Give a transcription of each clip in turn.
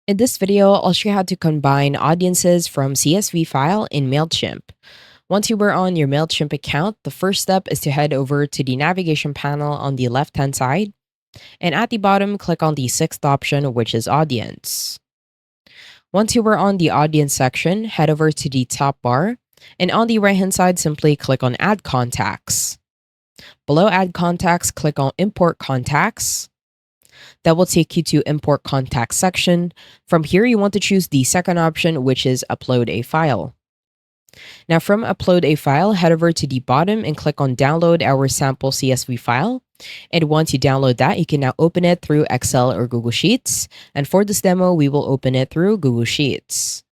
In this video, I'll show you how to combine audiences from CSV file in Mailchimp. Once you were on your Mailchimp account, the first step is to head over to the navigation panel on the left-hand side. And at the bottom, click on the sixth option, which is Audience. Once you were on the Audience section, head over to the top bar. And on the right-hand side, simply click on Add Contacts. Below Add Contacts, click on Import Contacts. That will take you to Import Contacts section. From here, you want to choose the second option, which is Upload a File. Now from Upload a File, head over to the bottom and click on Download our sample CSV file. And once you download that, you can now open it through Excel or Google Sheets. And for this demo, we will open it through Google Sheets.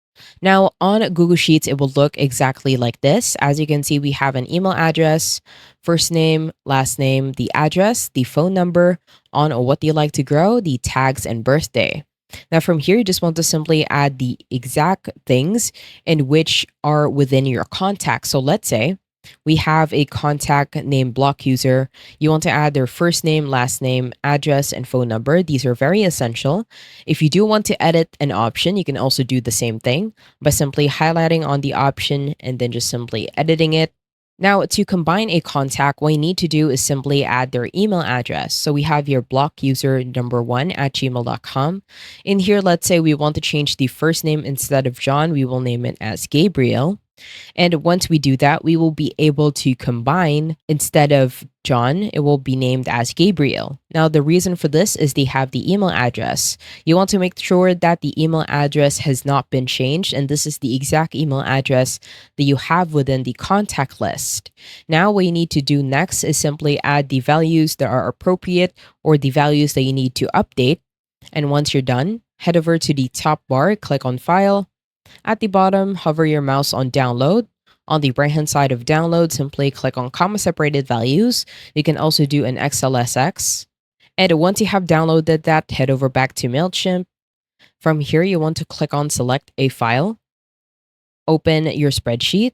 Now on Google Sheets, it will look exactly like this. As you can see, we have an email address, first name, last name, the address, the phone number, on what you like to grow, the tags, and birthday. Now from here, you just want to simply add the exact things in which are within your contact. So let's say we have a contact named block user. You want to add their first name, last name, address, and phone number. These are very essential. If you do want to edit an option, you can also do the same thing by simply highlighting on the option and then just simply editing it. Now, to combine a contact, what you need to do is simply add their email address. So we have your block user number 1 at gmail.com. In here, let's say we want to change the first name. Instead of John, we will name it as Gabriel. And once we do that, we will be able to combine, instead of John, it will be named as Gabriel. Now, the reason for this is they have the email address. You want to make sure that the email address has not been changed, and this is the exact email address that you have within the contact list. Now, what you need to do next is simply add the values that are appropriate or the values that you need to update. And once you're done, head over to the top bar, click on File. At the bottom, hover your mouse on Download. On the right-hand side of Download, simply click on comma-separated values. You can also do an XLSX. And once you have downloaded that, head over back to Mailchimp. From here, you want to click on Select a File. Open your spreadsheet.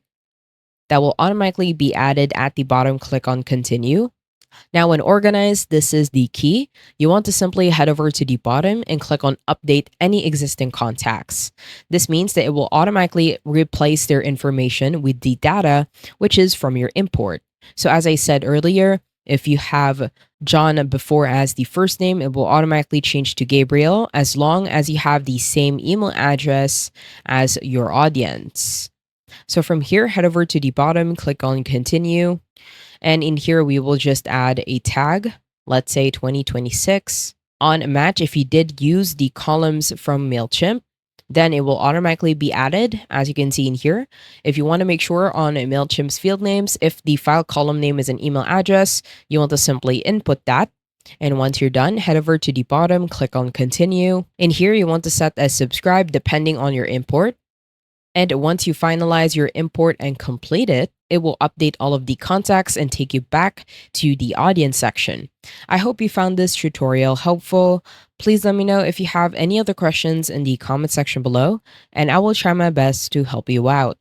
That will automatically be added at the bottom. Click on Continue. Now, when organized, this is the key. You want to simply head over to the bottom and click on Update any existing contacts. This means that it will automatically replace their information with the data, which is from your import. So as I said earlier, if you have John before as the first name, it will automatically change to Gabriel as long as you have the same email address as your audience. So from here, head over to the bottom, click on Continue. And in here, we will just add a tag, let's say 2026. On match, if you did use the columns from Mailchimp, then it will automatically be added, as you can see in here. If you want to make sure on Mailchimp's field names, if the file column name is an email address, you want to simply input that. And once you're done, head over to the bottom, click on Continue. In here, you want to set as subscribe depending on your import. And once you finalize your import and complete it, it will update all of the contacts and take you back to the audience section. I hope you found this tutorial helpful. Please let me know if you have any other questions in the comment section below, and I will try my best to help you out.